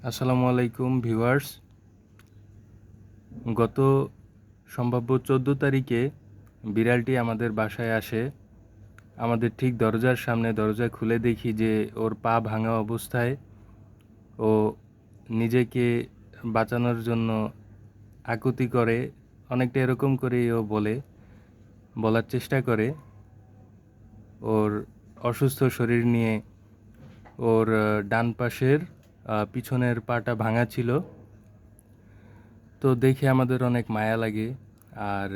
আসসালামু আলাইকুম ভিউয়ার্স। গত সম্ভাব্য 14 তারিখে বিড়ালটি আমাদের বাসায় আসে। আমাদের ঠিক দরজার সামনে দরজা খুলে দেখি যে ওর পা ভাঙা অবস্থায় ও নিজেকে বাঁচানোর জন্য আকুতি করে, অনেকটা এরকম করেই ও বলার চেষ্টা করে। ওর অসুস্থ শরীর নিয়ে ওর ডান পাশের পিছনের পাটা ভাঙা ছিল। তো দেখে আমাদের অনেক মায়া লাগে, আর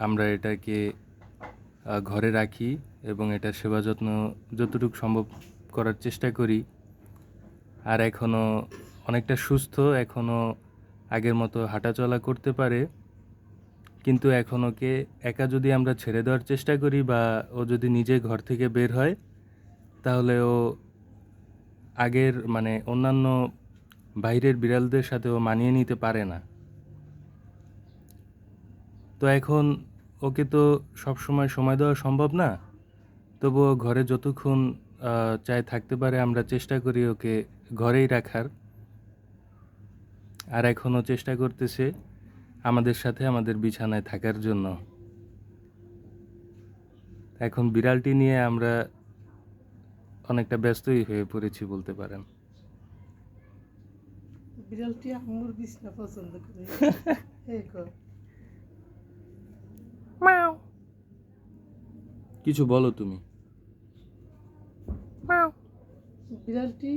আমরা এটাকে ঘরে রাখি এবং এটার সেবা যত্ন যতটুকু সম্ভব করার চেষ্টা করি। আর এখনও অনেকটা সুস্থ, এখনও আগের মতো হাঁটাচলা করতে পারে। কিন্তু এখন ওকে একা যদি আমরা ছেড়ে দেওয়ার চেষ্টা করি বা ও যদি নিজে ঘর থেকে বের হয়, তাহলে ও আগের অন্যান্য বাইরের বিড়ালদের সাথে ও মানিয়ে নিতে পারে না। তো এখন ওকে তো সবসময় সময় দেওয়া সম্ভব না, তবুও ঘরে যতক্ষণ চায় থাকতে পারে আমরা চেষ্টা করি ওকে ঘরেই রাখার। আর এখনও চেষ্টা করতেছে আমাদের সাথে আমাদের বিছানায় থাকার জন্য। এখন বিড়ালটি নিয়ে আমরা অনেকটা ব্যস্তই হয়ে পড়েছি বলতে পারেন। বিড়ালটি আম্মুর বিছনা পছন্দ করে। এই গো, মাও, কিছু বলো তুমি। মাও। বিড়ালটি